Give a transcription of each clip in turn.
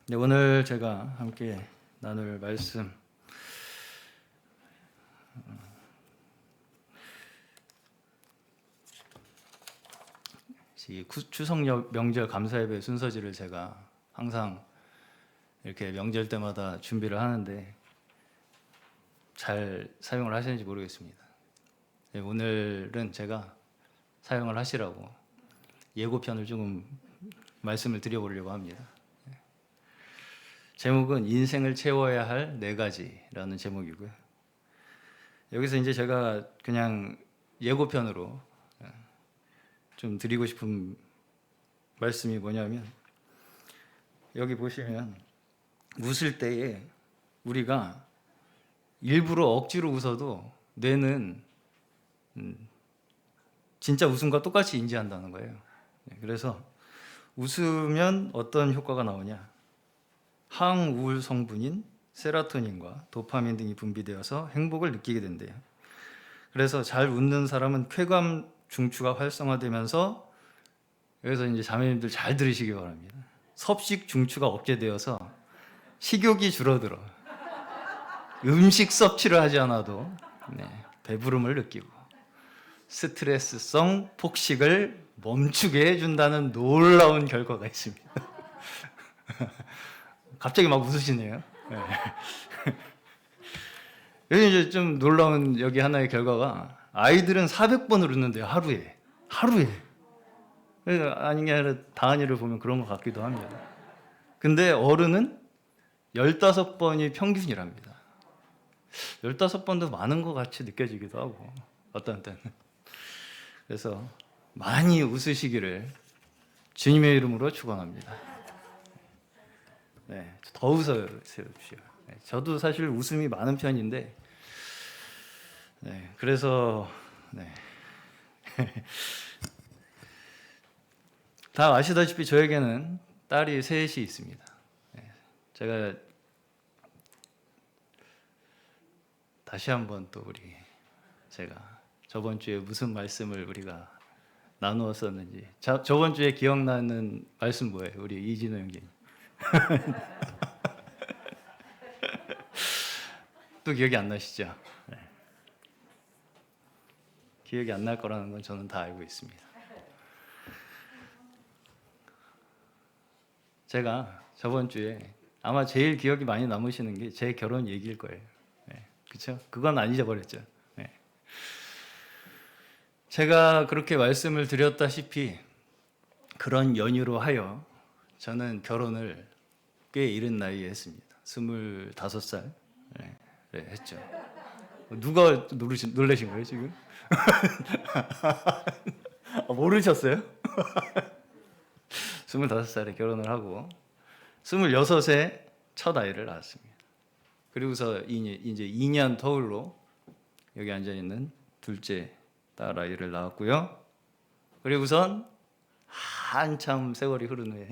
네, 오늘 제가 함께 나눌 말씀 이 추석 명절 감사예배 순서지를 제가 항상 이렇게 명절 때마다 준비를 하는데 잘 사용을 하시는지 모르겠습니다. 네, 오늘은 제가 사용을 하시라고 예고편을 조금 말씀을 드려보려고 합니다. 제목은 인생을 채워야 할 4가지라는 제목이고요. 여기서 이제 제가 그냥 예고편으로 좀 드리고 싶은 말씀이 뭐냐면, 여기 보시면 웃을 때에 우리가 일부러 억지로 웃어도 뇌는 진짜 웃음과 똑같이 인지한다는 거예요. 그래서 웃으면 어떤 효과가 나오냐? 항우울 성분인 세로토닌과 도파민 등이 분비되어서 행복을 느끼게 된대요. 그래서 잘 웃는 사람은 쾌감 중추가 활성화되면서, 여기서 이제 자매님들 잘 들으시기 바랍니다. 섭식 중추가 억제되어서 식욕이 줄어들어. 음식 섭취를 하지 않아도 배부름을 느끼고 스트레스성 폭식을 멈추게 해준다는 놀라운 결과가 있습니다. 갑자기 막 웃으시네요. 네. 여기 이제 좀 놀라운 여기 하나의 결과가, 아이들은 400번을 웃는데요, 하루에. 아닌 게 아니라 다한이를 보면 그런 것 같기도 합니다. 근데 어른은 15번이 평균이랍니다. 15번도 많은 것 같이 느껴지기도 하고 어떤 때는. 그래서 많이 웃으시기를 주님의 이름으로 축원합니다. 네, 더 웃으십시오. 네, 저도 사실 웃음이 많은 편인데, 그래서 다 아시다시피 저에게는 딸이 셋이 있습니다. 제가 다시 한번 또 제가 저번 주에 무슨 말씀을 우리가 나누었었는지, 저번 주에 기억나는 말씀 뭐예요? 우리 이진호 형님. 또 기억이 안 나시죠? 네. 기억이 안 날 거라는 건 저는 다 알고 있습니다. 제가 저번 주에 아마 제일 기억이 많이 남으시는 게 제 결혼 얘기일 거예요. 그렇죠? 그건 안 잊어버렸죠. 제가 그렇게 말씀을 드렸다시피 그런 연유로 하여 저는 결혼을 꽤 이른 나이에 했습니다. 25살 했죠. 누가 놀라신 거예요 지금? 모르셨어요? 25살에 결혼을 하고 26에 첫 아이를 낳았습니다. 그리고서 이제 2년 터울로 여기 앉아있는 둘째 딸 아이를 낳았고요. 그리고선 한참 세월이 흐른 후에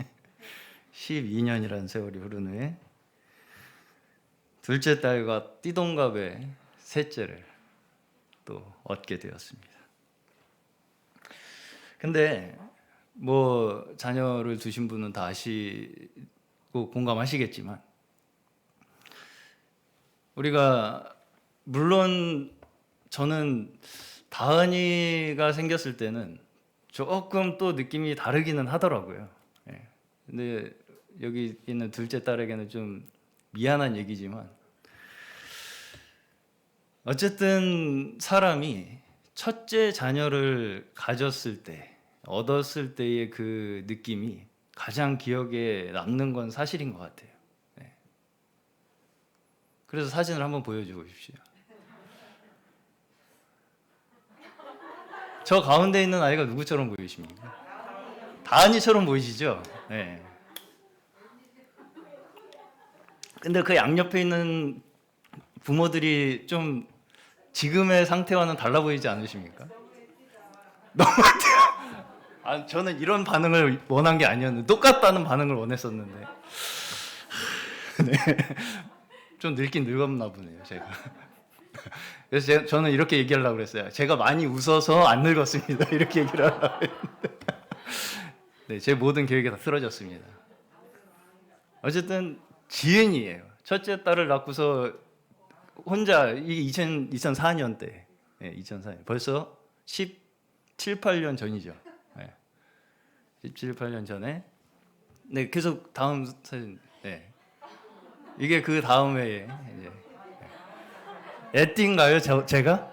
12년이라는 세월이 흐른 후에 둘째 딸과 띠동갑의 셋째를 또 얻게 되었습니다. 근데 뭐 자녀를 두신 분은 다 아시고 공감하시겠지만, 우리가 물론 저는 다은이가 생겼을 때는 조금 또 느낌이 다르기는 하더라고요. 근데 여기 있는 둘째 딸에게는 좀 미안한 얘기지만, 어쨌든 사람이 첫째 자녀를 가졌을 때, 얻었을 때의 그 느낌이 가장 기억에 남는 건 사실인 것 같아요. 그래서 사진을 한번 보여주고 싶어요. 저 가운데 있는 아이가 누구처럼 보이십니까? 다은이처럼 보이시죠? 네. 근데 그 양옆에 있는 부모들이 좀 지금의 상태와는 달라 보이지 않으십니까? 너무 같아요. 저는 이런 반응을 원한 게 아니었는데, 똑같다는 반응을 원했었는데. 네. 좀 늙긴 늙었나 보네요, 제가. 그래서 저는 이렇게 얘기하려고 그랬어요. 제가 많이 웃어서 안 늙었습니다. 이렇게 얘기를 하려고 했는데. 제 모든 계획이 다 쓰러졌습니다. 어쨌든 지은이에요. 첫째 딸을 낳고서 혼자 이게 2004년 때, 2004년 벌써 17, 8년 전이죠. 17, 8년 전에. 네, 계속 다음 사진. 네. 이게 그 다음 해에 이제 에띠인가요, 제가?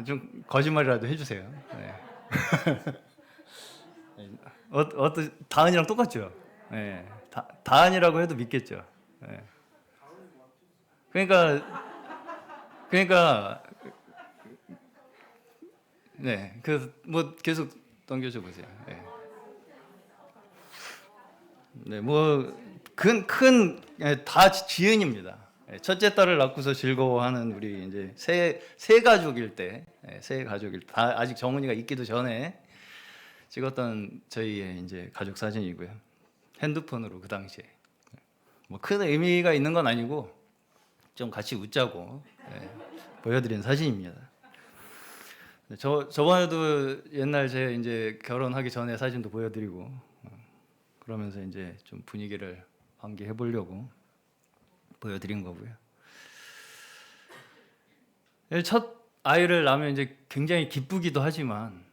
좀 거짓말이라도 해주세요. 네. 다은이랑 똑같죠. 네. 다은이라고 해도 믿겠죠. 네. 그러니까 네, 그 뭐 계속 넘겨줘 보세요. 네, 네 뭐큰다 지은입니다. 첫째 딸을 낳고서 즐거워하는 우리 이제 새 가족일 때, 새 가족일 때, 아직 정은이가 있기도 전에 찍었던 저희의 이제 가족 사진이고요. 핸드폰으로 그 당시에 뭐 큰 의미가 있는 건 아니고 좀 같이 웃자고 보여드린 사진입니다. 저번에도 옛날 제 이제 결혼하기 전에 사진도 보여드리고 그러면서 이제 좀 분위기를 환기해 보려고 보여드린 거고요. 첫 아이를 낳으면 이제 굉장히 기쁘기도 하지만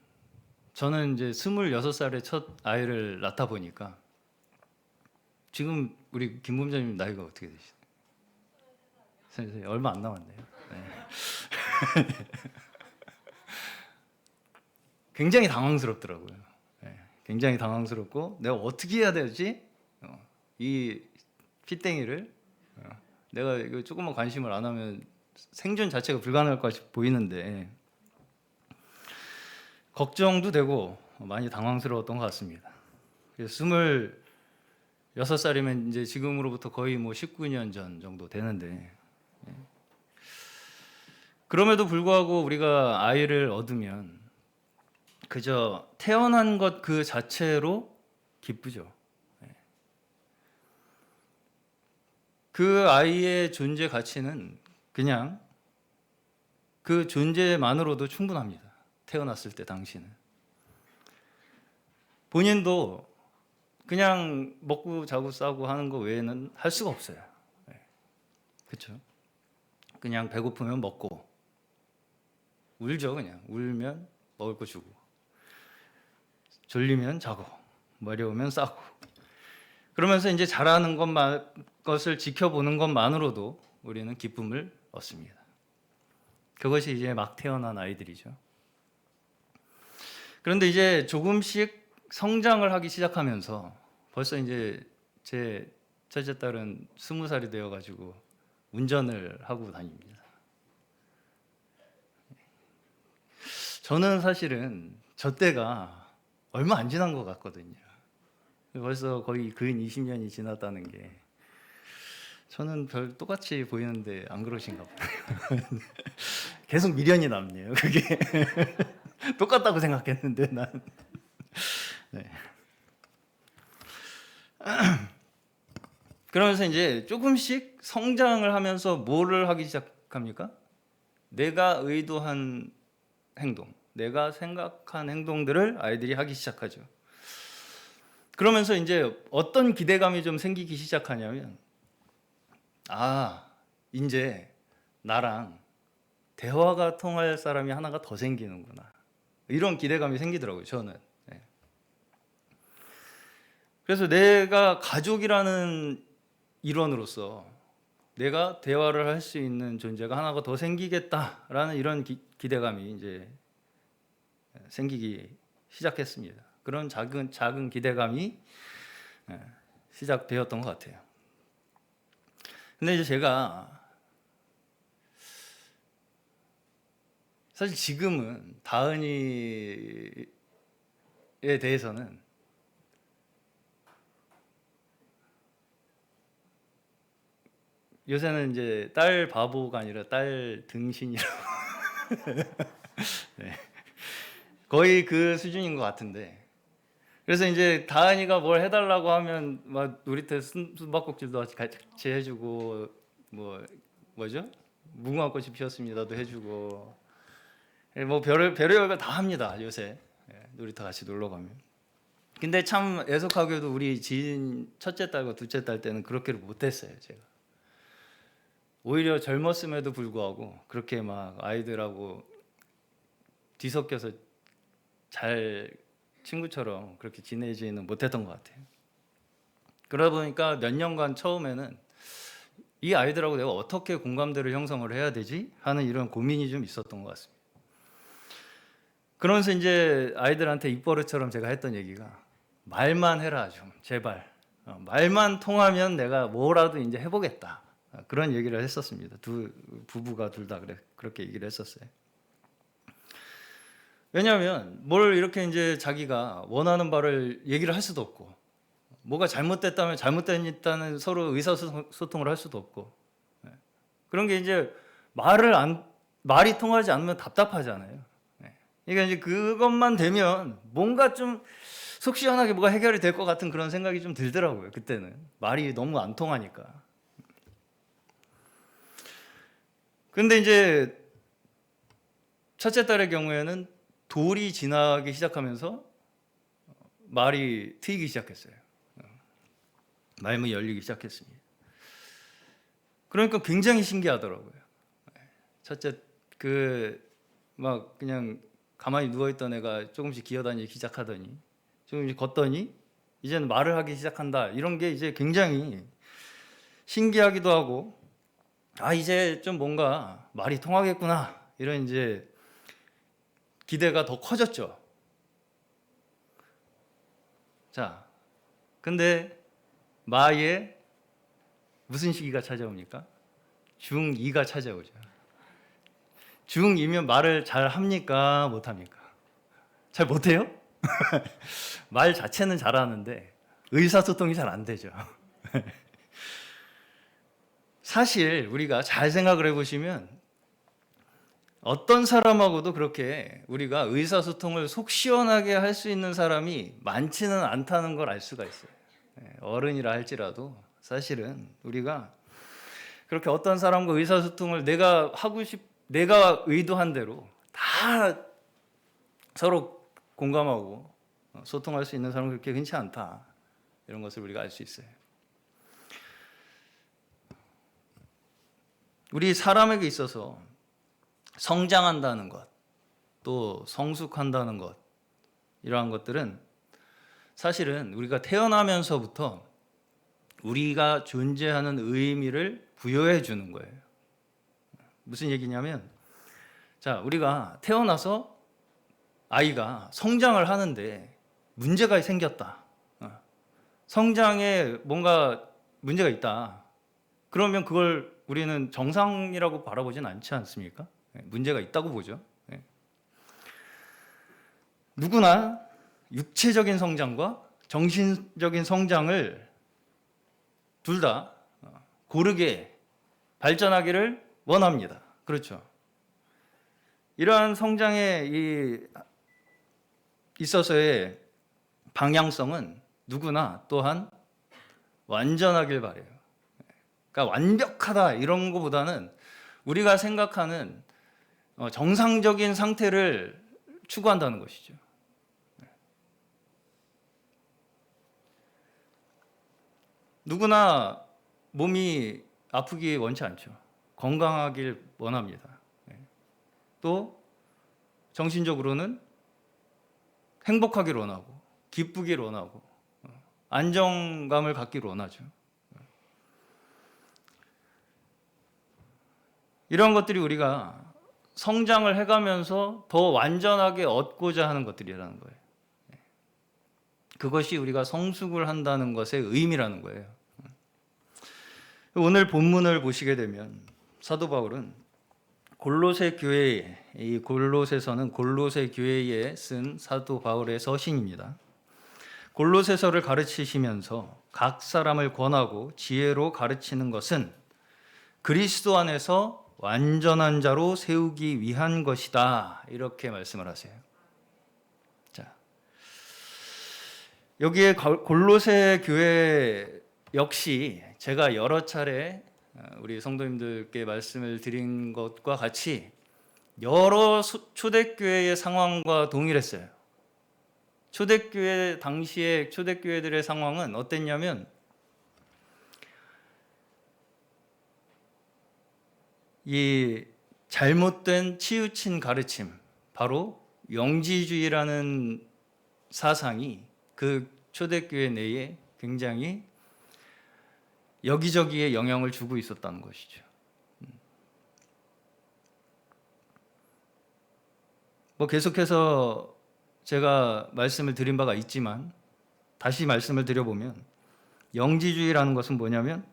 저는 이제 26살에 첫 아이를 낳다 보니까 지금 우리 김 부장님 나이가 어떻게 되시나요? 얼마 안 남았네요. 네. 굉장히 당황스럽더라고요. 굉장히 당황스럽고 내가 어떻게 해야 되지? 이 피땡이를 내가 이거 조금만 관심을 안 하면 생존 자체가 불가능할 것 같이 보이는데 걱정도 되고 많이 당황스러웠던 것 같습니다. 그래서 26살이면 이제 지금으로부터 거의 뭐 19년 전 정도 되는데 그럼에도 불구하고 우리가 아이를 얻으면 그저 태어난 것 그 자체로 기쁘죠. 그 아이의 존재 가치는 그냥 그 존재만으로도 충분합니다. 태어났을 때 당신은. 본인도 그냥 먹고 자고 싸고 하는 거 외에는 할 수가 없어요. 그렇죠? 그냥 배고프면 먹고 울죠. 그냥 울면 먹을 거 주고 졸리면 자고 마려우면 싸고 그러면서 이제 자라는 것을 지켜보는 것만으로도 우리는 기쁨을 얻습니다. 그것이 이제 막 태어난 아이들이죠. 그런데 이제 조금씩 성장을 하기 시작하면서 벌써 이제 제 첫째 딸은 20살이 되어가지고 운전을 하고 다닙니다. 저는 사실은 저 때가 얼마 안 지난 것 같거든요. 벌써 거의 근 20년이 지났다는 게 저는 별 똑같이 보이는데 안 그러신가 봐요. 계속 미련이 남네요. 그게 똑같다고 생각했는데 난. 네. 그러면서 이제 조금씩 성장을 하면서 뭐를 하기 시작합니까? 내가 의도한 행동, 내가 생각한 행동들을 아이들이 하기 시작하죠. 그러면서 이제 어떤 기대감이 좀 생기기 시작하냐면 이제 나랑 대화가 통할 사람이 하나가 더 생기는구나. 이런 기대감이 생기더라고요, 저는. 그래서 내가 가족이라는 일원으로서 내가 대화를 할 수 있는 존재가 하나가 더 생기겠다라는 이런 기대감이 이제 생기기 시작했습니다. 그런 작은 기대감이 시작되었던 것 같아요. 근데 이제 제가 사실 지금은 다은이에 대해서는 요새는 이제 딸 바보가 아니라 딸 등신이라고 네. 거의 그 수준인 것 같은데 그래서 이제 다은이가 뭘 해달라고 하면 막 놀이터 숨바꼭질도 같이 해주고 뭐죠? 무궁화꽃이 피었습니다도 해주고 뭐 별의별 다 합니다 요새 놀이터 같이 놀러 가면 근데 참 애석하게도 우리 지인 첫째 딸과 둘째 딸 때는 그렇게를 못했어요. 제가 오히려 젊었음에도 불구하고 그렇게 막 아이들하고 뒤섞여서 잘 친구처럼 그렇게 지내지는 못했던 것 같아요. 그러다 보니까 몇 년간 처음에는 이 아이들하고 내가 어떻게 공감대를 형성을 해야 되지 하는 이런 고민이 좀 있었던 것 같습니다. 그러면서 이제 아이들한테 입버릇처럼 제가 했던 얘기가 말만 해라 좀 제발. 말만 통하면 내가 뭐라도 이제 해보겠다. 그런 얘기를 했었습니다. 두 부부가 둘 다 그렇게 얘기를 했었어요. 왜냐하면 뭘 이렇게 이제 자기가 원하는 바를 얘기를 할 수도 없고, 뭐가 잘못됐다면 잘못됐다는 서로 의사소통을 할 수도 없고, 그런 게 이제 말이 통하지 않으면 답답하잖아요. 그러니까 이제 그것만 되면 뭔가 좀 속 시원하게 뭐가 해결이 될 것 같은 그런 생각이 좀 들더라고요. 그때는 말이 너무 안 통하니까. 근데 이제 첫째 딸의 경우에는 돌이 지나기 시작하면서 말이 트이기 시작했어요. 말문이 열리기 시작했습니다. 그러니까 굉장히 신기하더라고요. 첫째 막 그냥 가만히 누워 있던 애가 조금씩 기어다니기 시작하더니 조금씩 걷더니 이제는 말을 하기 시작한다. 이런 게 이제 굉장히 신기하기도 하고, 이제 좀 뭔가 말이 통하겠구나. 이런 이제 기대가 더 커졌죠. 자, 근데 마에 무슨 시기가 찾아옵니까? 중2가 찾아오죠. 중2면 말을 잘 합니까? 못 합니까? 잘 못해요? 말 자체는 잘하는데 의사소통이 잘 안 되죠. 사실 우리가 잘 생각을 해보시면 어떤 사람하고도 그렇게 우리가 의사소통을 속 시원하게 할 수 있는 사람이 많지는 않다는 걸 알 수가 있어요. 어른이라 할지라도 사실은 우리가 그렇게 어떤 사람과 의사소통을 내가 의도한 대로 다 서로 공감하고 소통할 수 있는 사람은 그렇게 흔치 않다. 이런 것을 우리가 알 수 있어요. 우리 사람에게 있어서 성장한다는 것, 또 성숙한다는 것, 이러한 것들은 사실은 우리가 태어나면서부터 우리가 존재하는 의미를 부여해 주는 거예요. 무슨 얘기냐면, 자, 우리가 태어나서 아이가 성장을 하는데 문제가 생겼다. 성장에 뭔가 문제가 있다. 그러면 그걸 우리는 정상이라고 바라보진 않지 않습니까? 문제가 있다고 보죠. 누구나 육체적인 성장과 정신적인 성장을 둘 다 고르게 발전하기를 원합니다. 그렇죠. 이러한 성장에 있어서의 방향성은 누구나 또한 완전하길 바래요. 그러니까 완벽하다 이런 것보다는 우리가 생각하는 정상적인 상태를 추구한다는 것이죠. 누구나 몸이 아프기 원치 않죠. 건강하길 원합니다. 또 정신적으로는 행복하길 원하고 기쁘길 원하고 안정감을 갖길 원하죠. 이런 것들이 우리가 성장을 해가면서 더 완전하게 얻고자 하는 것들이라는 거예요. 그것이 우리가 성숙을 한다는 것의 의미라는 거예요. 오늘 본문을 보시게 되면 사도 바울은 이 골로새서는 골로새 교회에 쓴 사도 바울의 서신입니다. 골로새서를 가르치시면서 각 사람을 권하고 지혜로 가르치는 것은 그리스도 안에서 완전한 자로 세우기 위한 것이다. 이렇게 말씀을 하세요. 자, 여기에 골로새 교회 역시 제가 여러 차례 우리 성도님들께 말씀을 드린 것과 같이 여러 초대교회의 상황과 동일했어요. 초대교회 당시의 초대교회들의 상황은 어땠냐면 이 잘못된 치우친 가르침, 바로 영지주의라는 사상이 그 초대교회 내에 굉장히 여기저기에 영향을 주고 있었다는 것이죠. 계속해서 제가 말씀을 드린 바가 있지만 다시 말씀을 드려보면 영지주의라는 것은 뭐냐면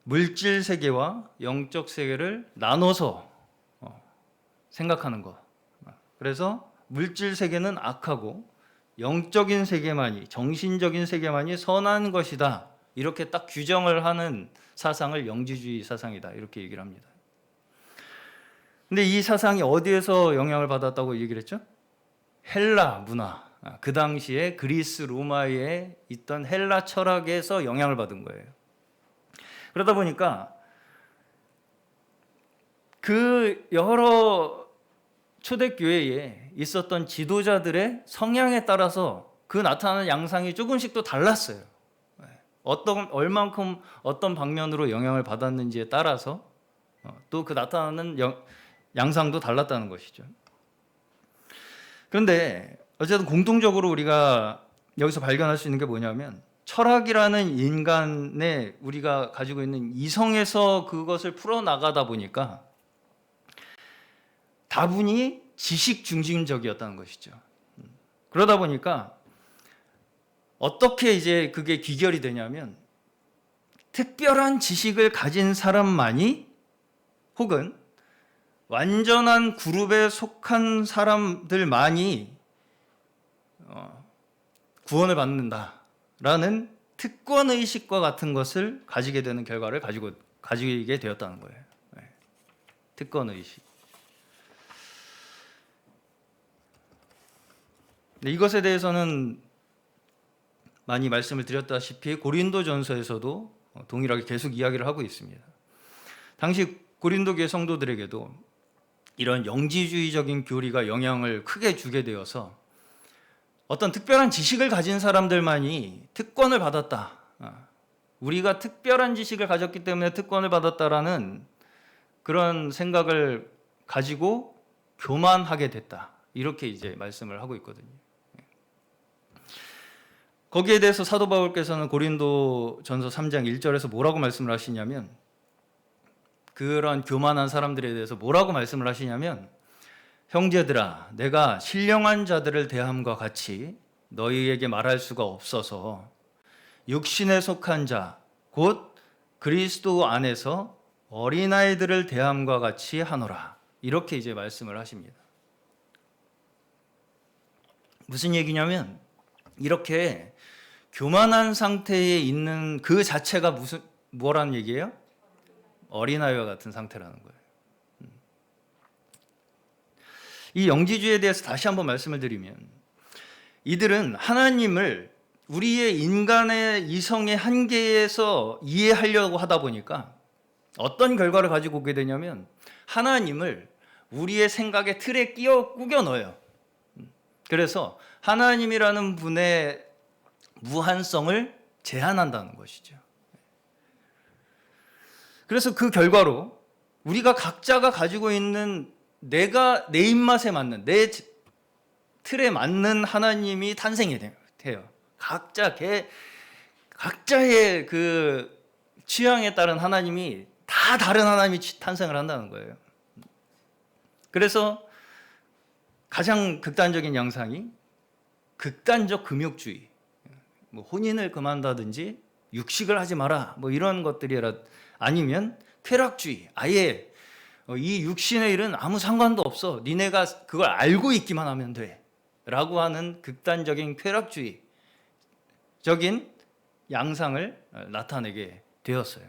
물질 세계와 영적 세계를 나눠서 생각하는 것. 그래서 물질 세계는 악하고 영적인 세계만이, 정신적인 세계만이 선한 것이다. 이렇게 딱 규정을 하는 사상을 영지주의 사상이다. 이렇게 얘기를 합니다. 근데 이 사상이 어디에서 영향을 받았다고 얘기를 했죠? 헬라 문화. 그 당시에 그리스 로마에 있던 헬라 철학에서 영향을 받은 거예요. 그러다 보니까 그 여러 초대교회에 있었던 지도자들의 성향에 따라서 그 나타나는 양상이 조금씩 또 달랐어요. 얼만큼 어떤 방면으로 영향을 받았는지에 따라서 또 그 나타나는 양상도 달랐다는 것이죠. 그런데 어쨌든 공통적으로 우리가 여기서 발견할 수 있는 게 뭐냐면 철학이라는 인간의 우리가 가지고 있는 이성에서 그것을 풀어나가다 보니까 다분히 지식 중심적이었다는 것이죠. 그러다 보니까 어떻게 이제 그게 귀결이 되냐면 특별한 지식을 가진 사람만이 혹은 완전한 그룹에 속한 사람들만이 구원을 받는다라는 특권의식과 같은 것을 가지게 되는 결과를 가지게 되었다는 거예요. 특권의식. 이것에 대해서는 많이 말씀을 드렸다시피 고린도전서에서도 동일하게 계속 이야기를 하고 있습니다. 당시 고린도 교회 성도들에게도 이런 영지주의적인 교리가 영향을 크게 주게 되어서 어떤 특별한 지식을 가진 사람들만이 특권을 받았다. 우리가 특별한 지식을 가졌기 때문에 특권을 받았다라는 그런 생각을 가지고 교만하게 됐다. 이렇게 이제 말씀을 하고 있거든요. 거기에 대해서 사도 바울께서는 고린도전서 3장 1절에서 뭐라고 말씀을 하시냐면 그런 교만한 사람들에 대해서 뭐라고 말씀을 하시냐면 형제들아 내가 신령한 자들을 대함과 같이 너희에게 말할 수가 없어서 육신에 속한 자 곧 그리스도 안에서 어린아이들을 대함과 같이 하노라. 이렇게 이제 말씀을 하십니다. 무슨 얘기냐면 이렇게 교만한 상태에 있는 그 자체가 뭐라는 얘기예요? 어린아이와 같은 상태라는 거예요. 이 영지주의에 대해서 다시 한번 말씀을 드리면 이들은 하나님을 우리의 인간의 이성의 한계에서 이해하려고 하다 보니까 어떤 결과를 가지고 오게 되냐면 하나님을 우리의 생각의 틀에 꾸겨 넣어요. 그래서 하나님이라는 분의 무한성을 제한한다는 것이죠. 그래서 그 결과로 우리가 각자가 가지고 있는 내가 내 입맛에 맞는 내 틀에 맞는 하나님이 탄생이 돼요. 각자의 그 취향에 따른 하나님이 다 다른 하나님이 탄생을 한다는 거예요. 그래서 가장 극단적인 양상이 극단적 금욕주의, 혼인을 금한다든지 육식을 하지 마라, 이런 것들이라 아니면 쾌락주의, 아예 이 육신의 일은 아무 상관도 없어. 니네가 그걸 알고 있기만 하면 돼. 라고 하는 극단적인 쾌락주의적인 양상을 나타내게 되었어요.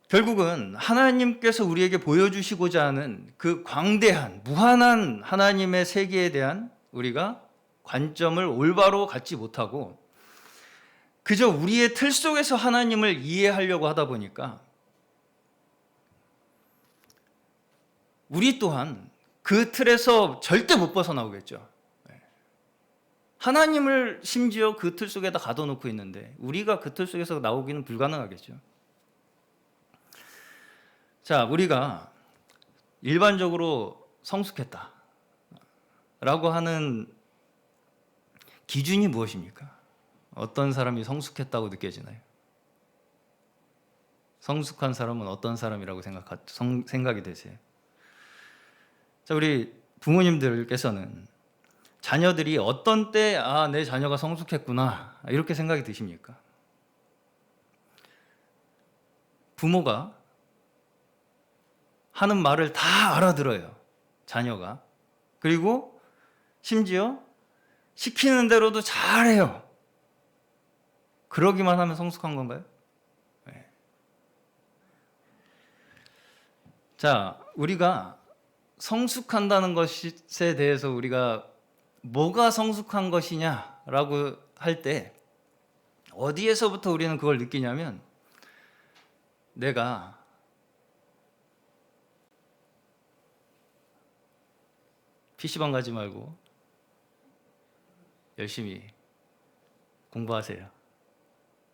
결국은 하나님께서 우리에게 보여주시고자 하는 그 광대한, 무한한 하나님의 세계에 대한 우리가 관점을 올바로 갖지 못하고 그저 우리의 틀 속에서 하나님을 이해하려고 하다 보니까 우리 또한 그 틀에서 절대 못 벗어나오겠죠. 하나님을 심지어 그 틀 속에다 가둬놓고 있는데 우리가 그 틀 속에서 나오기는 불가능하겠죠. 자, 우리가 일반적으로 성숙했다 라고 하는 기준이 무엇입니까? 어떤 사람이 성숙했다고 느껴지나요? 성숙한 사람은 어떤 사람이라고 생각이 되세요? 자, 우리 부모님들께서는 자녀들이 어떤 때 내 자녀가 성숙했구나 이렇게 생각이 드십니까? 부모가 하는 말을 다 알아들어요, 자녀가. 그리고 심지어 시키는 대로도 잘해요. 그러기만 하면 성숙한 건가요? 네. 자, 우리가 성숙한다는 것에 대해서 우리가 뭐가 성숙한 것이냐라고 할 때 어디에서부터 우리는 그걸 느끼냐면, 내가 PC방 가지 말고 열심히 공부하세요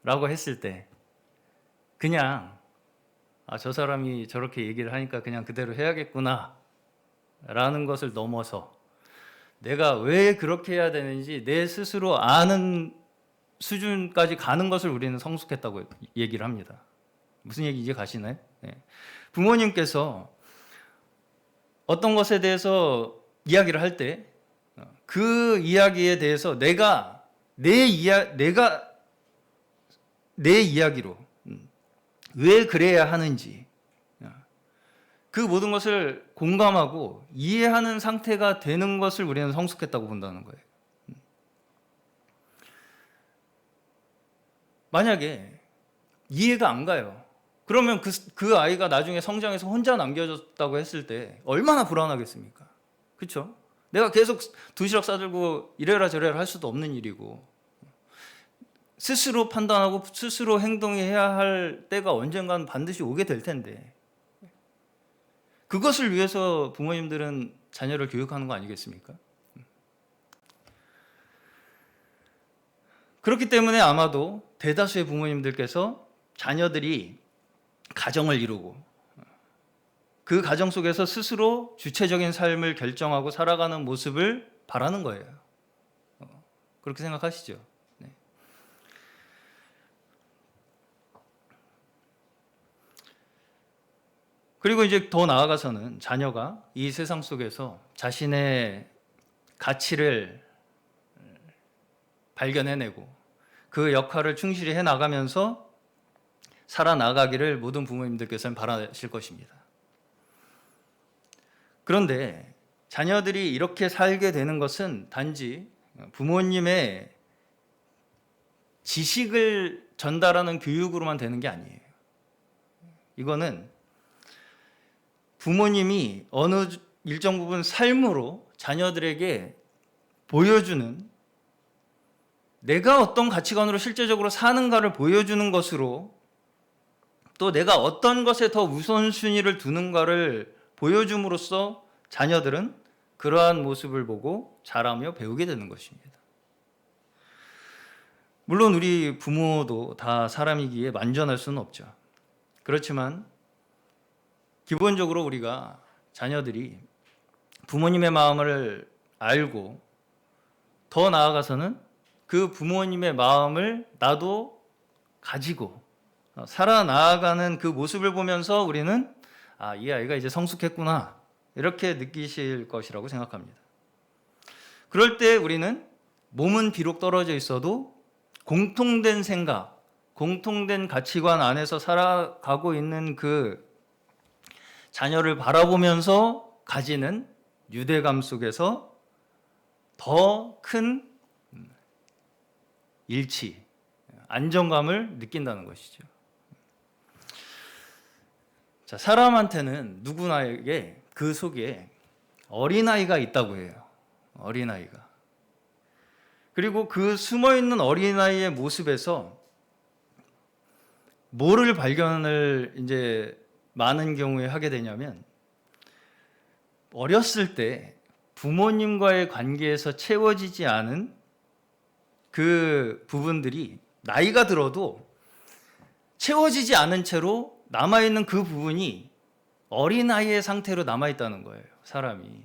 라고 했을 때 그냥 저 사람이 저렇게 얘기를 하니까 그냥 그대로 해야겠구나 라는 것을 넘어서 내가 왜 그렇게 해야 되는지 내 스스로 아는 수준까지 가는 것을 우리는 성숙했다고 얘기를 합니다. 무슨 얘기 이제 가시나요? 네. 부모님께서 어떤 것에 대해서 이야기를 할 때 그 이야기에 대해서 내가 내 이야기로 왜 그래야 하는지 그 모든 것을 공감하고 이해하는 상태가 되는 것을 우리는 성숙했다고 본다는 거예요. 만약에 이해가 안 가요. 그러면 그 아이가 나중에 성장해서 혼자 남겨졌다고 했을 때 얼마나 불안하겠습니까? 그렇죠? 내가 계속 도시락 싸들고 이래라 저래라 할 수도 없는 일이고, 스스로 판단하고 스스로 행동해야 할 때가 언젠가는 반드시 오게 될 텐데, 그것을 위해서 부모님들은 자녀를 교육하는 거 아니겠습니까? 그렇기 때문에 아마도 대다수의 부모님들께서 자녀들이 가정을 이루고 그 가정 속에서 스스로 주체적인 삶을 결정하고 살아가는 모습을 바라는 거예요. 그렇게 생각하시죠? 네. 그리고 이제 더 나아가서는 자녀가 이 세상 속에서 자신의 가치를 발견해내고 그 역할을 충실히 해나가면서 살아나가기를 모든 부모님들께서는 바라실 것입니다. 그런데 자녀들이 이렇게 살게 되는 것은 단지 부모님의 지식을 전달하는 교육으로만 되는 게 아니에요. 이거는 부모님이 어느 일정 부분 삶으로 자녀들에게 보여주는, 내가 어떤 가치관으로 실제적으로 사는가를 보여주는 것으로, 또 내가 어떤 것에 더 우선순위를 두는가를 보여줌으로써 자녀들은 그러한 모습을 보고 자라며 배우게 되는 것입니다. 물론 우리 부모도 다 사람이기에 만전할 수는 없죠. 그렇지만 기본적으로 우리가 자녀들이 부모님의 마음을 알고 더 나아가서는 그 부모님의 마음을 나도 가지고 살아나가는 그 모습을 보면서 우리는 이 아이가 이제 성숙했구나 이렇게 느끼실 것이라고 생각합니다. 그럴 때 우리는 몸은 비록 떨어져 있어도 공통된 생각, 공통된 가치관 안에서 살아가고 있는 그 자녀를 바라보면서 가지는 유대감 속에서 더 큰 일치, 안정감을 느낀다는 것이죠. 자, 사람한테는 누구나에게 그 속에 어린아이가 있다고 해요. 어린아이가. 그리고 그 숨어있는 어린아이의 모습에서 뭐를 발견을 이제 많은 경우에 하게 되냐면, 어렸을 때 부모님과의 관계에서 채워지지 않은 그 부분들이 나이가 들어도 채워지지 않은 채로 남아있는 그 부분이 어린아이의 상태로 남아있다는 거예요, 사람이.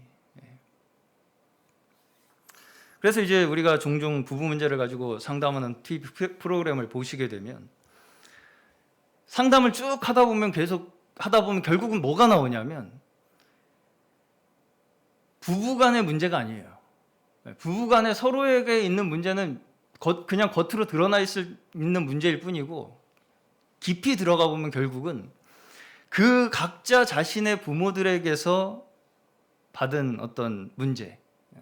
그래서 이제 우리가 종종 부부 문제를 가지고 상담하는 TV 프로그램을 보시게 되면 상담을 쭉 하다 보면 결국은 뭐가 나오냐면 부부간의 문제가 아니에요. 부부간에 서로에게 있는 문제는 그냥 겉으로 드러나 있는 문제일 뿐이고 깊이 들어가 보면 결국은 그 각자 자신의 부모들에게서 받은 어떤 문제,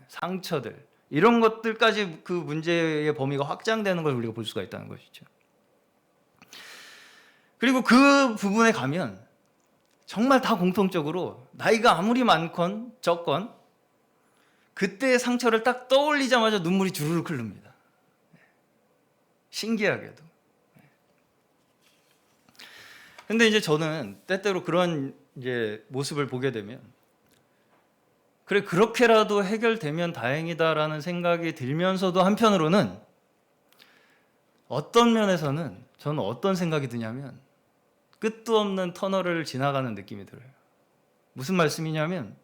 상처들 이런 것들까지 그 문제의 범위가 확장되는 걸 우리가 볼 수가 있다는 것이죠. 그리고 그 부분에 가면 정말 다 공통적으로 나이가 아무리 많건 적건 그때의 상처를 딱 떠올리자마자 눈물이 주르륵 흐릅니다. 신기하게도. 근데 이제 저는 때때로 그런 이제 모습을 보게 되면 그래 그렇게라도 해결되면 다행이다라는 생각이 들면서도 한편으로는 어떤 면에서는 저는 어떤 생각이 드냐면 끝도 없는 터널을 지나가는 느낌이 들어요. 무슨 말씀이냐면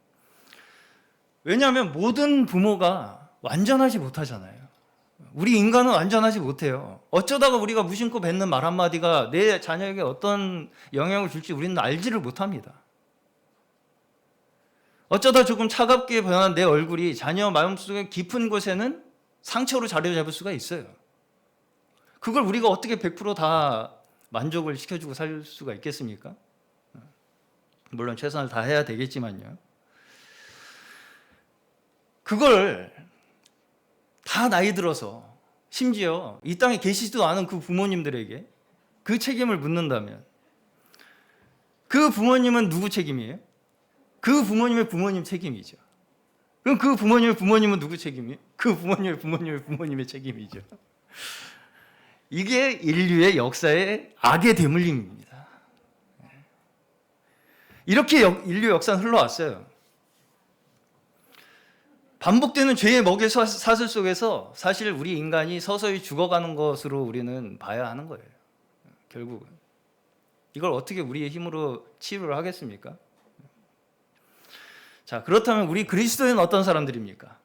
왜냐하면 모든 부모가 완전하지 못하잖아요. 우리 인간은 완전하지 못해요. 어쩌다가 우리가 무심코 뱉는 말 한마디가 내 자녀에게 어떤 영향을 줄지 우리는 알지를 못합니다. 어쩌다 조금 차갑게 변한 내 얼굴이 자녀 마음속의 깊은 곳에는 상처로 자리 잡을 수가 있어요. 그걸 우리가 어떻게 100%다 만족을 시켜주고 살 수가 있겠습니까? 물론 최선을 다해야 되겠지만요. 그걸 다 나이 들어서 심지어 이 땅에 계시지도 않은 그 부모님들에게 그 책임을 묻는다면 그 부모님은 누구 책임이에요? 그 부모님의 부모님 책임이죠. 그럼 그 부모님의 부모님은 누구 책임이에요? 그 부모님의 부모님의 책임이죠. 이게 인류의 역사의 악의 대물림입니다. 이렇게 인류 역사는 흘러왔어요. 반복되는 죄의 먹이 사슬 속에서 사실 우리 인간이 서서히 죽어가는 것으로 우리는 봐야 하는 거예요. 결국은. 이걸 어떻게 우리의 힘으로 치유를 하겠습니까? 자, 그렇다면 우리 그리스도인은 어떤 사람들입니까?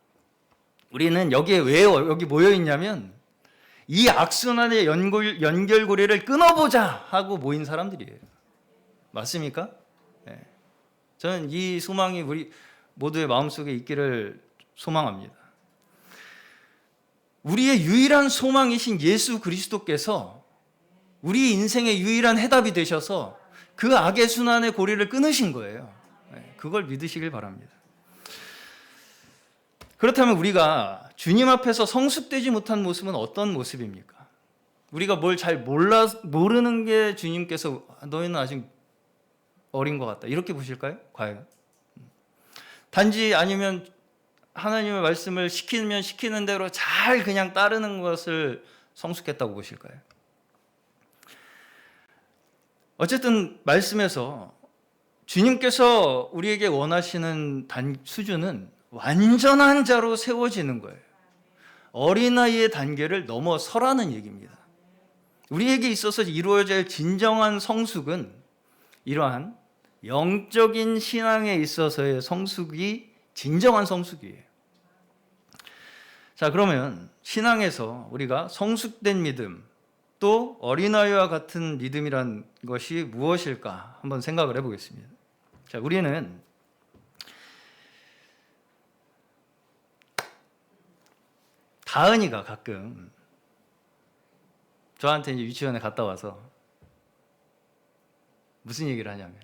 우리는 여기에 왜 여기 모여 있냐면 이 악순환의 연결고리를 끊어보자 하고 모인 사람들이에요. 맞습니까? 네. 저는 이 소망이 우리 모두의 마음속에 있기를 소망합니다. 우리의 유일한 소망이신 예수 그리스도께서 우리 인생의 유일한 해답이 되셔서 그 악의 순환의 고리를 끊으신 거예요. 그걸 믿으시길 바랍니다. 그렇다면 우리가 주님 앞에서 성숙되지 못한 모습은 어떤 모습입니까? 우리가 뭘 잘 모르는 게 주님께서 너희는 아직 어린 것 같다 이렇게 보실까요? 과연? 단지 아니면 하나님의 말씀을 시키면 시키는 대로 잘 그냥 따르는 것을 성숙했다고 보실까요? 어쨌든 말씀에서 주님께서 우리에게 원하시는 수준은 완전한 자로 세워지는 거예요. 어린아이의 단계를 넘어서라는 얘기입니다. 우리에게 있어서 이루어져야 할 진정한 성숙은 이러한 영적인 신앙에 있어서의 성숙이 진정한 성숙이에요. 자, 그러면 신앙에서 우리가 성숙된 믿음 또 어린아이와 같은 믿음이란 것이 무엇일까 한번 생각을 해보겠습니다. 자, 우리는 다은이가 가끔 저한테 이제 유치원에 갔다 와서 무슨 얘기를 하냐면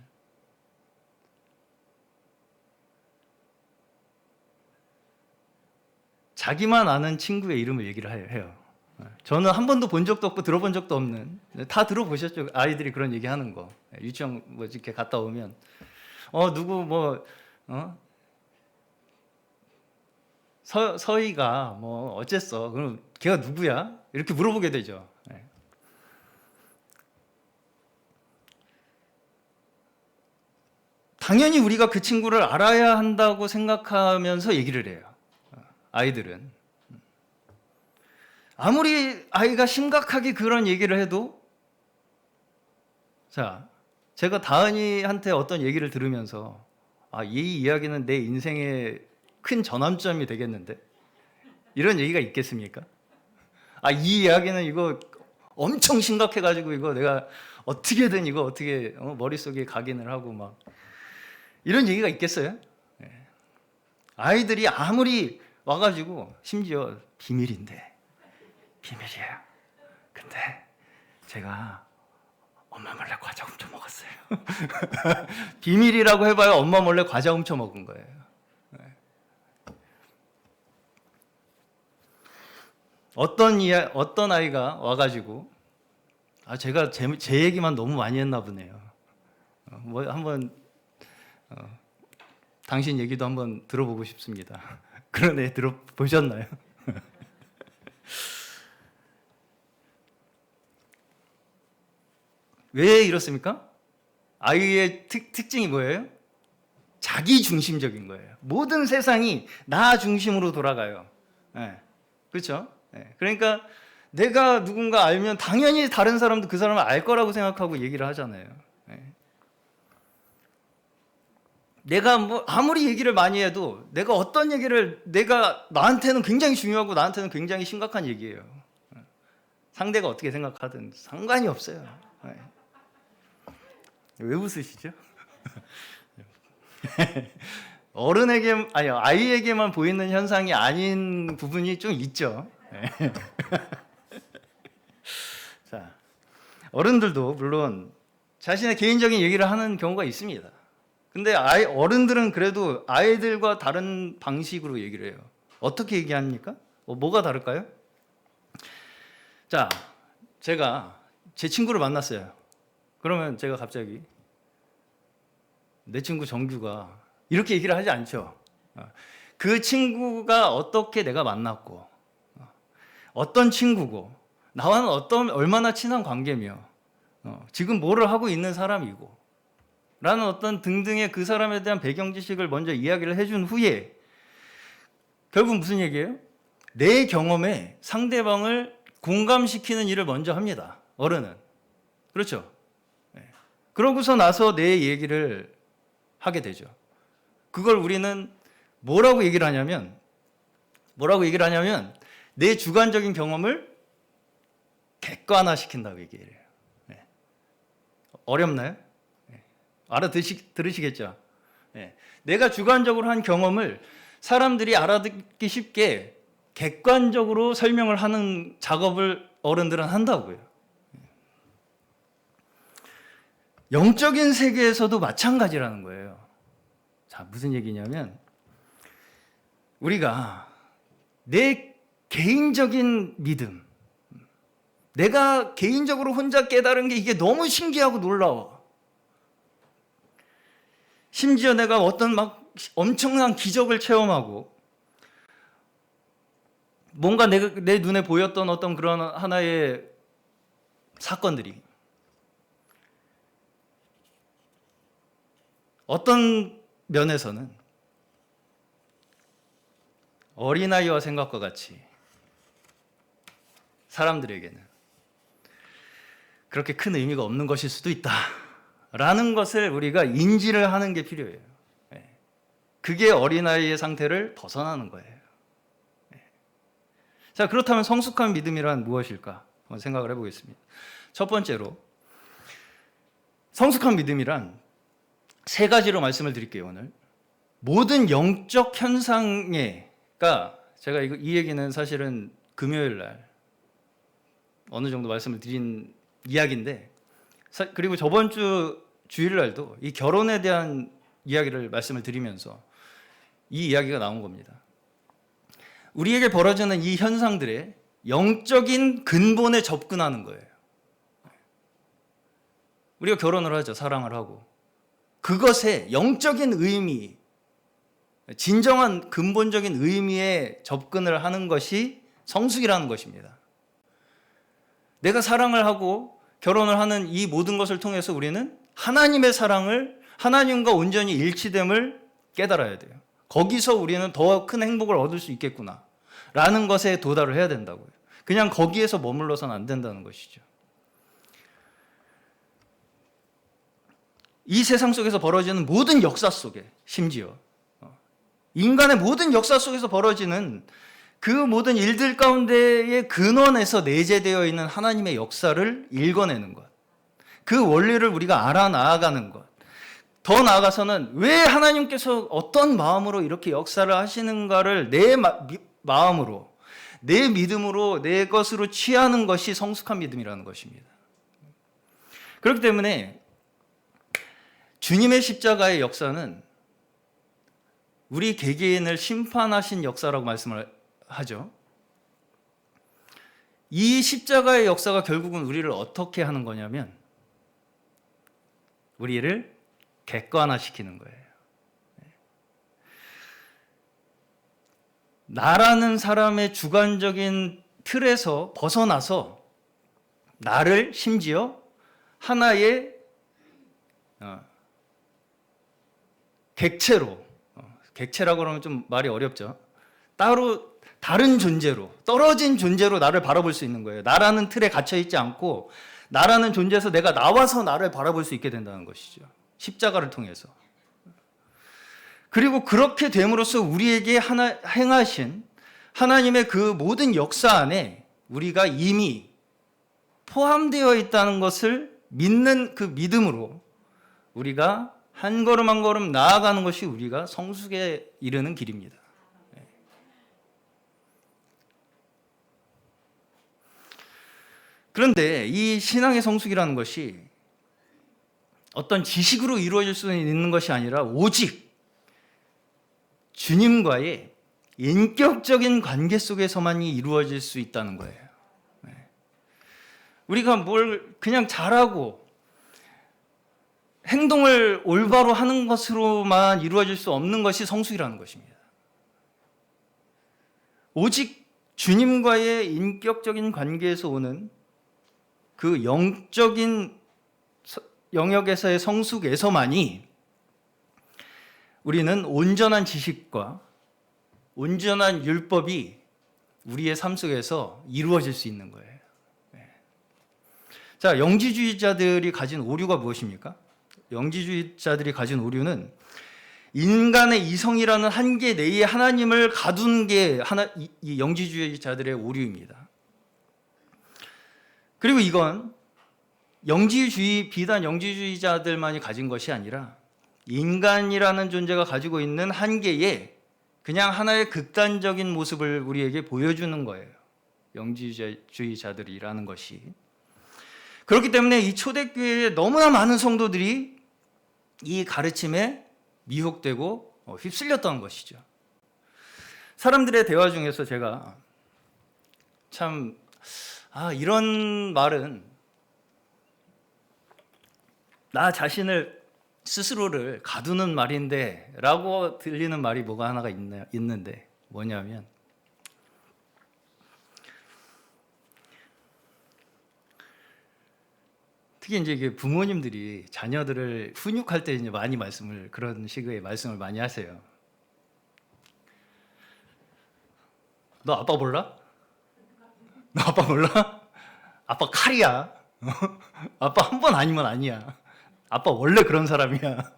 자기만 아는 친구의 이름을 얘기를 해요. 저는 한 번도 본 적도 없고 들어본 적도 없는, 다 들어보셨죠? 아이들이 그런 얘기하는 거. 유치원 뭐 이렇게 갔다 오면 누구 서희가 뭐 어쨌어? 그럼 걔가 누구야? 이렇게 물어보게 되죠. 당연히 우리가 그 친구를 알아야 한다고 생각하면서 얘기를 해요. 아이들은. 아무리 아이가 심각하게 그런 얘기를 해도, 자, 제가 다은이한테 어떤 얘기를 들으면서 이 이야기는 내 인생의 큰 전환점이 되겠는데, 이런 얘기가 있겠습니까? 이 이야기는 이거 엄청 심각해가지고 이거 내가 어떻게든 이거 어떻게 머릿속에 각인을 하고 막 이런 얘기가 있겠어요? 아이들이 아무리 와가지고, 심지어 비밀이에요. 근데 제가 엄마 몰래 과자 훔쳐 먹었어요. 비밀이라고 해봐요. 엄마 몰래 과자 훔쳐 먹은 거예요. 어떤 아이가 와가지고 제가 제 얘기만 너무 많이 했나 보네요. 한번 당신 얘기도 한번 들어보고 싶습니다. 그런 애 들어보셨나요? 왜 이렇습니까? 아이의 특징이 뭐예요? 자기 중심적인 거예요. 모든 세상이 나 중심으로 돌아가요. 그렇죠? 그러니까 내가 누군가 알면 당연히 다른 사람도 그 사람을 알 거라고 생각하고 얘기를 하잖아요. 내가 아무리 얘기를 많이 해도 내가 어떤 얘기를, 내가 나한테는 굉장히 중요하고 나한테는 굉장히 심각한 얘기예요. 상대가 어떻게 생각하든 상관이 없어요. 왜 웃으시죠? 아이에게만 보이는 현상이 아닌 부분이 좀 있죠. 자, 어른들도 물론 자신의 개인적인 얘기를 하는 경우가 있습니다. 근데 어른들은 그래도 아이들과 다른 방식으로 얘기를 해요. 어떻게 얘기합니까? 뭐가 다를까요? 자, 제가 제 친구를 만났어요. 그러면 제가 갑자기 내 친구 정규가 이렇게 얘기를 하지 않죠. 그 친구가 어떻게 내가 만났고, 어떤 친구고, 나와는 얼마나 친한 관계며, 지금 뭐를 하고 있는 사람이고, 라는 어떤 등등의 그 사람에 대한 배경 지식을 먼저 이야기를 해준 후에 결국 무슨 얘기예요? 내 경험에 상대방을 공감시키는 일을 먼저 합니다. 어른은. 그렇죠? 그러고서 나서 내 얘기를 하게 되죠. 그걸 우리는 뭐라고 얘기를 하냐면 내 주관적인 경험을 객관화시킨다고 얘기해요. 어렵나요? 들으시겠죠? 내가 주관적으로 한 경험을 사람들이 알아듣기 쉽게 객관적으로 설명을 하는 작업을 어른들은 한다고요. 영적인 세계에서도 마찬가지라는 거예요. 자, 무슨 얘기냐면 우리가 내 개인적인 믿음, 내가 개인적으로 혼자 깨달은 게 이게 너무 신기하고 놀라워. 심지어 내가 어떤 엄청난 기적을 체험하고 뭔가 내 눈에 보였던 어떤 그런 하나의 사건들이 어떤 면에서는 어린아이와 생각과 같이 사람들에게는 그렇게 큰 의미가 없는 것일 수도 있다라는 것을 우리가 인지를 하는 게 필요해요. 그게 어린아이의 상태를 벗어나는 거예요. 자, 그렇다면 성숙한 믿음이란 무엇일까? 한번 생각을 해보겠습니다. 첫 번째로 성숙한 믿음이란 세 가지로 말씀을 드릴게요. 오늘 모든 영적 현상에가 제가 이 얘기는 사실은 금요일 날 어느 정도 말씀을 드린 이야기인데, 그리고 저번 주 주일 날도 이 결혼에 대한 이야기를 말씀을 드리면서 이 이야기가 나온 겁니다. 우리에게 벌어지는 이 현상들의 영적인 근본에 접근하는 거예요. 우리가 결혼을 하죠. 사랑을 하고. 그것의 영적인 의미, 진정한 근본적인 의미에 접근을 하는 것이 성숙이라는 것입니다. 내가 사랑을 하고 결혼을 하는 이 모든 것을 통해서 우리는 하나님의 사랑을 하나님과 온전히 일치됨을 깨달아야 돼요. 거기서 우리는 더 큰 행복을 얻을 수 있겠구나 라는 것에 도달을 해야 된다고요. 그냥 거기에서 머물러서는 안 된다는 것이죠. 이 세상 속에서 벌어지는 모든 역사 속에, 심지어 인간의 모든 역사 속에서 벌어지는 그 모든 일들 가운데의 근원에서 내재되어 있는 하나님의 역사를 읽어내는 것, 그 원리를 우리가 알아나가는 것, 더 나아가서는 왜 하나님께서 어떤 마음으로 이렇게 역사를 하시는가를 내 마음으로, 내 믿음으로, 내 것으로 취하는 것이 성숙한 믿음이라는 것입니다. 그렇기 때문에 주님의 십자가의 역사는 우리 개개인을 심판하신 역사라고 말씀을 하죠. 이 십자가의 역사가 결국은 우리를 어떻게 하는 거냐면 우리를 객관화시키는 거예요. 나라는 사람의 주관적인 틀에서 벗어나서 나를 심지어 하나의 객체로, 객체라고 그러면 좀 말이 어렵죠. 따로 다른 존재로, 떨어진 존재로 나를 바라볼 수 있는 거예요. 나라는 틀에 갇혀 있지 않고 나라는 존재에서 내가 나와서 나를 바라볼 수 있게 된다는 것이죠. 십자가를 통해서. 그리고 그렇게 됨으로써 우리에게 행하신 하나님의 그 모든 역사 안에 우리가 이미 포함되어 있다는 것을 믿는 그 믿음으로 우리가 한 걸음 한 걸음 나아가는 것이 우리가 성숙에 이르는 길입니다. 그런데 이 신앙의 성숙이라는 것이 어떤 지식으로 이루어질 수 있는 것이 아니라 오직 주님과의 인격적인 관계 속에서만이 이루어질 수 있다는 거예요. 우리가 뭘 그냥 잘하고 행동을 올바로 하는 것으로만 이루어질 수 없는 것이 성숙이라는 것입니다. 오직 주님과의 인격적인 관계에서 오는 그 영적인 영역에서의 성숙에서만이 우리는 온전한 지식과 온전한 율법이 우리의 삶 속에서 이루어질 수 있는 거예요. 자, 영지주의자들이 가진 오류가 무엇입니까? 영지주의자들이 가진 오류는 인간의 이성이라는 한계 내에 하나님을 가둔 게 이 영지주의자들의 오류입니다. 그리고 이건 비단 영지주의자들만이 가진 것이 아니라 인간이라는 존재가 가지고 있는 한계에 그냥 하나의 극단적인 모습을 우리에게 보여주는 거예요. 영지주의자들이라는 것이. 그렇기 때문에 이 초대교회에 너무나 많은 성도들이 이 가르침에 미혹되고 휩쓸렸던 것이죠. 사람들의 대화 중에서 제가 참 이런 말은 나 자신을 스스로를 가두는 말인데 라고 들리는 말이 뭐가 하나가 있는데 뭐냐면 특히 이제 부모님들이 자녀들을 훈육할 때 이제 많이 그런 식의 말씀을 많이 하세요. 너 아빠 몰라? 너 아빠 몰라? 아빠 칼이야. 아빠 한 번 아니면 아니야. 아빠 원래 그런 사람이야.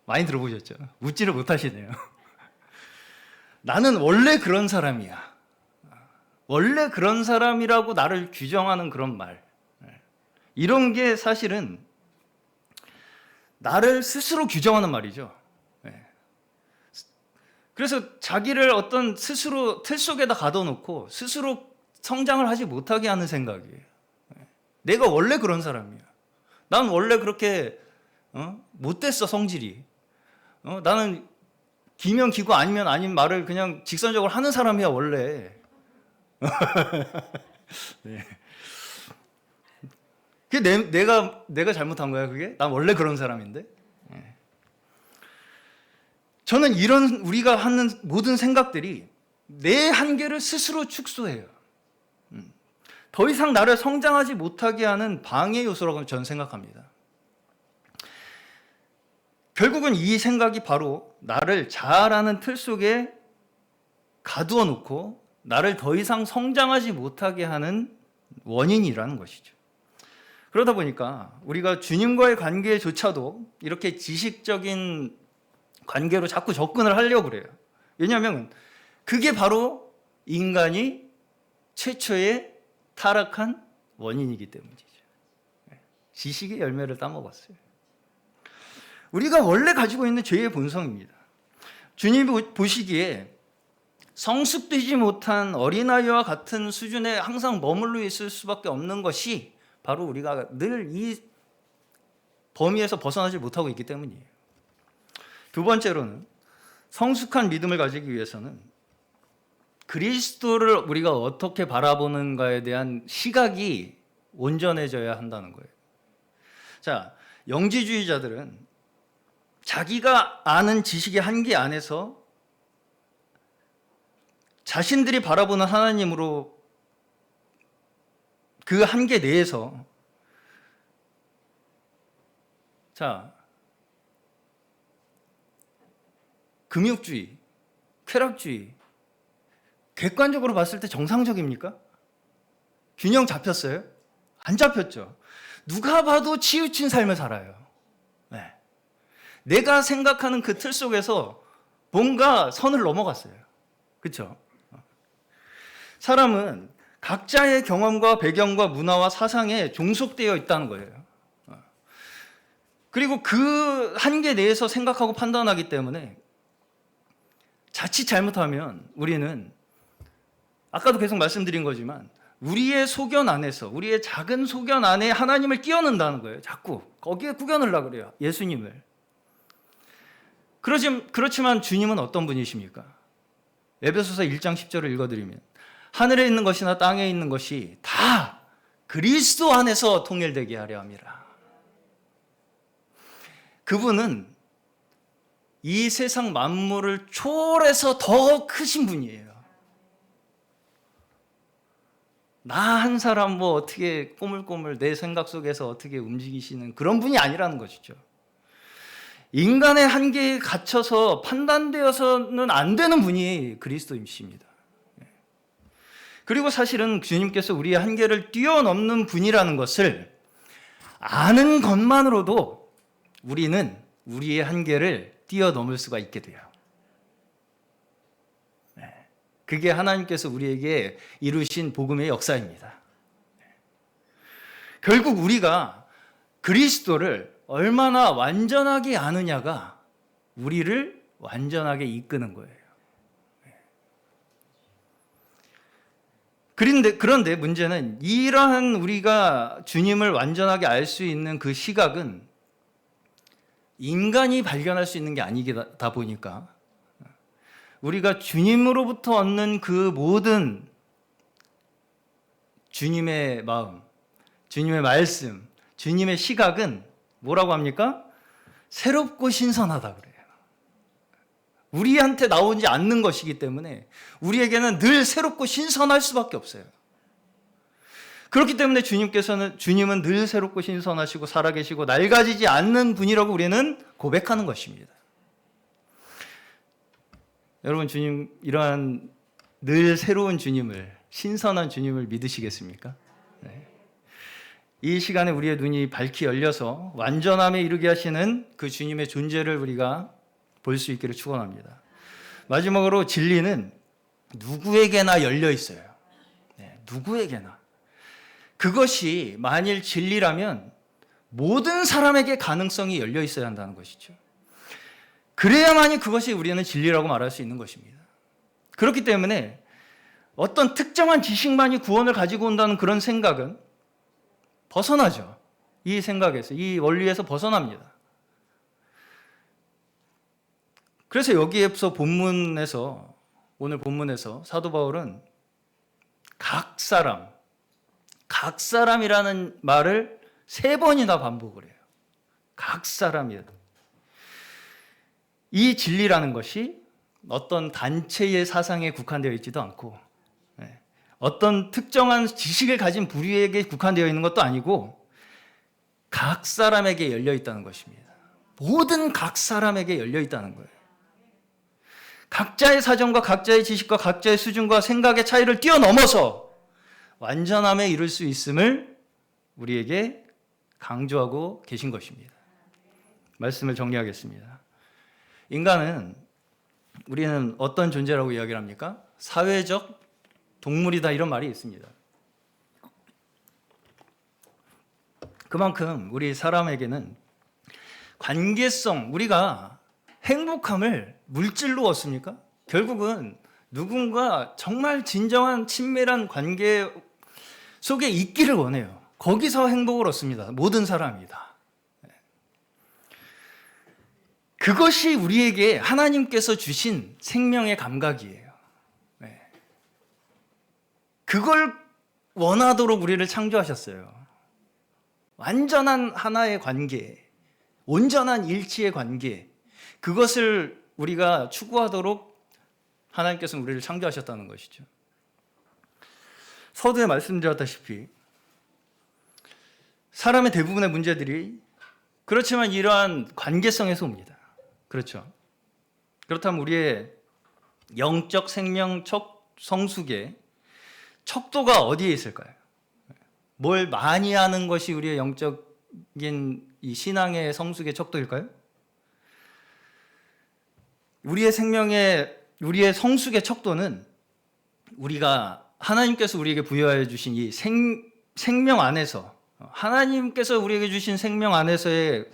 많이 들어보셨죠? 웃지를 못하시네요. 나는 원래 그런 사람이야. 원래 그런 사람이라고 나를 규정하는 그런 말. 이런 게 사실은 나를 스스로 규정하는 말이죠. 그래서 자기를 어떤 스스로 틀 속에다 가둬놓고 스스로 성장을 하지 못하게 하는 생각이에요. 내가 원래 그런 사람이야. 난 원래 그렇게 못됐어, 성질이. 나는 기면 기고 아니면 아닌 말을 그냥 직선적으로 하는 사람이야, 원래. 네. 그게 내가 잘못한 거야, 그게? 난 원래 그런 사람인데? 저는 이런 우리가 하는 모든 생각들이 내 한계를 스스로 축소해요. 더 이상 나를 성장하지 못하게 하는 방해 요소라고 저는 생각합니다. 결국은 이 생각이 바로 나를 자아라는 틀 속에 가두어 놓고 나를 더 이상 성장하지 못하게 하는 원인이라는 것이죠. 그러다 보니까 우리가 주님과의 관계조차도 이렇게 지식적인 관계로 자꾸 접근을 하려고 그래요. 왜냐하면 그게 바로 인간이 최초의 타락한 원인이기 때문이죠. 지식의 열매를 따먹었어요. 우리가 원래 가지고 있는 죄의 본성입니다. 주님이 보시기에 성숙되지 못한 어린아이와 같은 수준에 항상 머물러 있을 수밖에 없는 것이 바로 우리가 늘 이 범위에서 벗어나지 못하고 있기 때문이에요. 두 번째로는 성숙한 믿음을 가지기 위해서는 그리스도를 우리가 어떻게 바라보는가에 대한 시각이 온전해져야 한다는 거예요. 자, 영지주의자들은 자기가 아는 지식의 한계 안에서 자신들이 바라보는 하나님으로 그 한계 내에서 금욕주의, 쾌락주의 객관적으로 봤을 때 정상적입니까? 균형 잡혔어요? 안 잡혔죠. 누가 봐도 치우친 삶을 살아요. 네. 내가 생각하는 그 틀 속에서 뭔가 선을 넘어갔어요. 그렇죠? 사람은 각자의 경험과 배경과 문화와 사상에 종속되어 있다는 거예요. 그리고 그 한계 내에서 생각하고 판단하기 때문에 자칫 잘못하면 우리는 아까도 계속 말씀드린 거지만 우리의 소견 안에서 우리의 작은 소견 안에 하나님을 끼워넣는다는 거예요. 자꾸 거기에 구겨넣으려고 그래요. 예수님을. 그렇지만 주님은 어떤 분이십니까? 에베소서 1장 10절을 읽어드리면 하늘에 있는 것이나 땅에 있는 것이 다 그리스도 안에서 통일되게 하려 함이라. 그분은 이 세상 만물을 초월해서 더 크신 분이에요. 나 한 사람 뭐 어떻게 꼬물꼬물 내 생각 속에서 어떻게 움직이시는 그런 분이 아니라는 것이죠. 인간의 한계에 갇혀서 판단되어서는 안 되는 분이 그리스도이십니다. 그리고 사실은 주님께서 우리의 한계를 뛰어넘는 분이라는 것을 아는 것만으로도 우리는 우리의 한계를 뛰어넘을 수가 있게 돼요. 그게 하나님께서 우리에게 이루신 복음의 역사입니다. 결국 우리가 그리스도를 얼마나 완전하게 아느냐가 우리를 완전하게 이끄는 거예요. 그런데 문제는 이러한 우리가 주님을 완전하게 알 수 있는 그 시각은 인간이 발견할 수 있는 게 아니다 보니까 우리가 주님으로부터 얻는 그 모든 주님의 마음, 주님의 말씀, 주님의 시각은 뭐라고 합니까? 새롭고 신선하다 그래요. 우리한테 나오지 않는 것이기 때문에 우리에게는 늘 새롭고 신선할 수밖에 없어요. 그렇기 때문에 주님은 늘 새롭고 신선하시고 살아계시고 낡아지지 않는 분이라고 우리는 고백하는 것입니다. 여러분, 주님, 이러한 늘 새로운 주님을, 신선한 주님을 믿으시겠습니까? 네. 이 시간에 우리의 눈이 밝히 열려서 완전함에 이르게 하시는 그 주님의 존재를 우리가 볼 수 있기를 축원합니다. 마지막으로 진리는 누구에게나 열려 있어요. 네, 누구에게나. 그것이 만일 진리라면 모든 사람에게 가능성이 열려 있어야 한다는 것이죠. 그래야만이 그것이 우리는 진리라고 말할 수 있는 것입니다. 그렇기 때문에 어떤 특정한 지식만이 구원을 가지고 온다는 그런 생각은 벗어나죠. 이 생각에서, 이 원리에서 벗어납니다. 그래서 여기에서 오늘 본문에서 사도 바울은 각 사람이라는 말을 3번이나 반복을 해요. 각 사람이다. 이 진리라는 것이 어떤 단체의 사상에 국한되어 있지도 않고 어떤 특정한 지식을 가진 부류에게 국한되어 있는 것도 아니고 각 사람에게 열려 있다는 것입니다. 모든 각 사람에게 열려 있다는 거예요. 각자의 사정과 각자의 지식과 각자의 수준과 생각의 차이를 뛰어넘어서 완전함에 이를 수 있음을 우리에게 강조하고 계신 것입니다. 말씀을 정리하겠습니다. 우리는 어떤 존재라고 이야기를 합니까? 사회적 동물이다, 이런 말이 있습니다. 그만큼 우리 사람에게는 관계성, 우리가 행복함을 물질로 얻습니까? 결국은 누군가 정말 진정한 친밀한 관계 속에 있기를 원해요. 거기서 행복을 얻습니다. 모든 사람이 다. 그것이 우리에게 하나님께서 주신 생명의 감각이에요. 그걸 원하도록 우리를 창조하셨어요. 완전한 하나의 관계, 온전한 일치의 관계, 그것을 우리가 추구하도록 하나님께서는 우리를 창조하셨다는 것이죠. 서두에 말씀드렸다시피 사람의 대부분의 문제들이 그렇지만 이러한 관계성에서 옵니다. 그렇죠? 그렇다면 우리의 영적 생명 성숙의 척도가 어디에 있을까요? 뭘 많이 하는 것이 우리의 영적인 이 신앙의 성숙의 척도일까요? 우리의 성숙의 척도는 우리가 하나님께서 우리에게 부여해 주신 이 생명 안에서, 하나님께서 우리에게 주신 생명 안에서의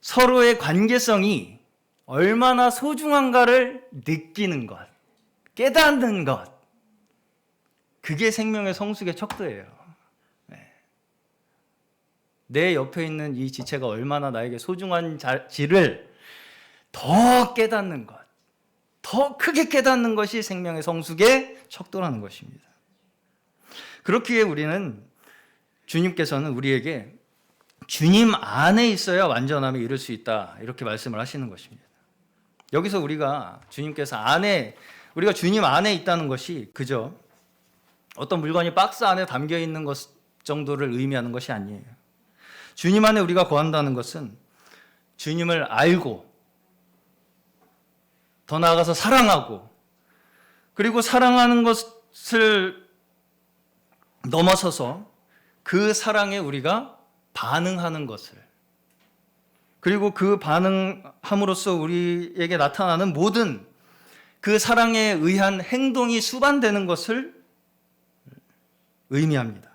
서로의 관계성이 얼마나 소중한가를 느끼는 것, 깨닫는 것, 그게 생명의 성숙의 척도예요. 내 옆에 있는 이 지체가 얼마나 나에게 소중한지를 더 깨닫는 것, 더 크게 깨닫는 것이 생명의 성숙의 척도라는 것입니다. 그렇기에 주님께서는 우리에게 주님 안에 있어야 완전함에 이를 수 있다, 이렇게 말씀을 하시는 것입니다. 여기서 우리가 주님 안에 있다는 것이 그저 어떤 물건이 박스 안에 담겨 있는 것 정도를 의미하는 것이 아니에요. 주님 안에 우리가 거한다는 것은 주님을 알고, 더 나아가서 사랑하고, 그리고 사랑하는 것을 넘어서서 그 사랑에 우리가 반응하는 것을, 그리고 그 반응함으로써 우리에게 나타나는 모든 그 사랑에 의한 행동이 수반되는 것을 의미합니다.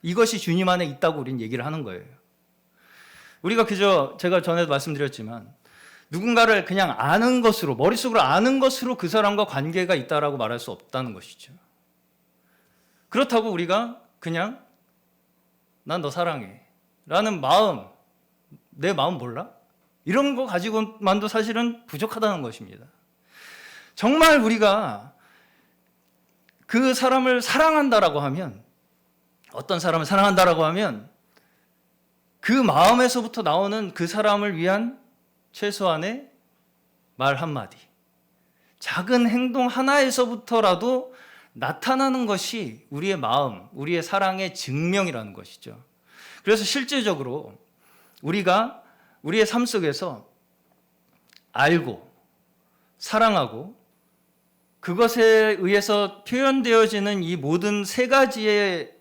이것이 주님 안에 있다고 우리는 얘기를 하는 거예요. 우리가 제가 전에도 말씀드렸지만 누군가를 그냥 아는 것으로, 머릿속으로 아는 것으로 그 사람과 관계가 있다라고 말할 수 없다는 것이죠. 그렇다고 우리가 그냥 난 너 사랑해 라는 마음, 내 마음 몰라? 이런 거 가지고만도 사실은 부족하다는 것입니다. 정말 우리가 그 사람을 사랑한다라고 하면, 어떤 사람을 사랑한다라고 하면 그 마음에서부터 나오는 그 사람을 위한 최소한의 말 한마디, 작은 행동 하나에서부터라도 나타나는 것이 우리의 마음, 우리의 사랑의 증명이라는 것이죠. 그래서 실제적으로 우리가 우리의 삶 속에서 알고 사랑하고 그것에 의해서 표현되어지는 이 모든 세 가지의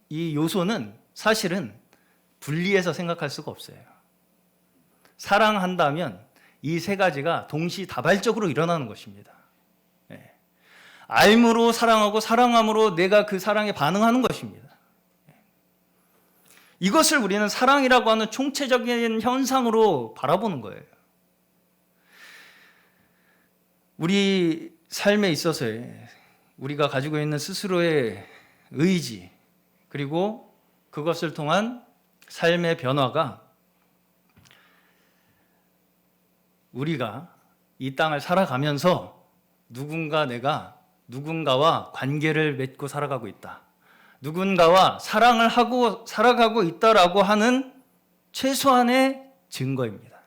이 요소는 사실은 분리해서 생각할 수가 없어요. 사랑한다면 이 세 가지가 동시다발적으로 일어나는 것입니다. 알므로 사랑하고, 사랑함으로 내가 그 사랑에 반응하는 것입니다. 이것을 우리는 사랑이라고 하는 총체적인 현상으로 바라보는 거예요. 우리 삶에 있어서의 우리가 가지고 있는 스스로의 의지, 그리고 그것을 통한 삶의 변화가 우리가 이 땅을 살아가면서 내가 누군가와 관계를 맺고 살아가고 있다, 누군가와 사랑을 하고 살아가고 있다라고 하는 최소한의 증거입니다.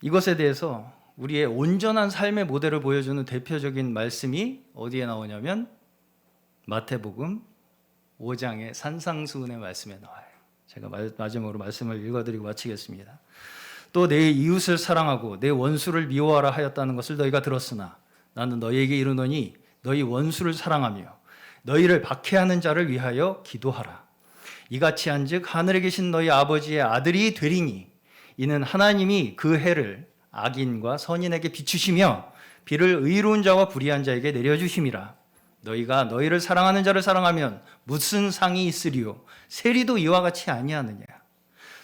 이것에 대해서 우리의 온전한 삶의 모델을 보여주는 대표적인 말씀이 어디에 나오냐면 마태복음 5장의 산상수훈의 말씀에 나와요. 제가 마지막으로 말씀을 읽어드리고 마치겠습니다. 또 내 이웃을 사랑하고 내 원수를 미워하라 하였다는 것을 너희가 들었으나 나는 너희에게 이르노니 너희 원수를 사랑하며 너희를 박해하는 자를 위하여 기도하라. 이같이 한즉 하늘에 계신 너희 아버지의 아들이 되리니 이는 하나님이 그 해를 악인과 선인에게 비추시며 비를 의로운 자와 불의한 자에게 내려주심이라. 너희가 너희를 사랑하는 자를 사랑하면 무슨 상이 있으리요? 세리도 이와 같이 아니하느냐?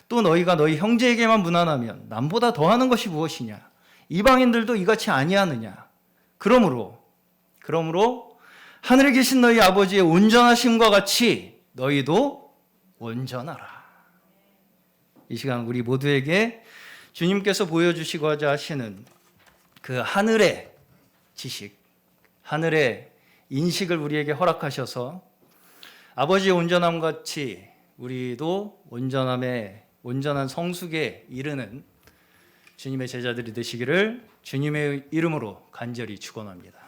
또 너희가 너희 형제에게만 무난하면 남보다 더하는 것이 무엇이냐? 이방인들도 이같이 아니하느냐? 그러므로 하늘에 계신 너희 아버지의 온전하심과 같이 너희도 온전하라. 이 시간 우리 모두에게 주님께서 보여주시고자 하시는 그 하늘의 지식, 하늘의 인식을 우리에게 허락하셔서 아버지의 온전함 같이 우리도 온전한 성숙에 이르는 주님의 제자들이 되시기를 주님의 이름으로 간절히 축원합니다.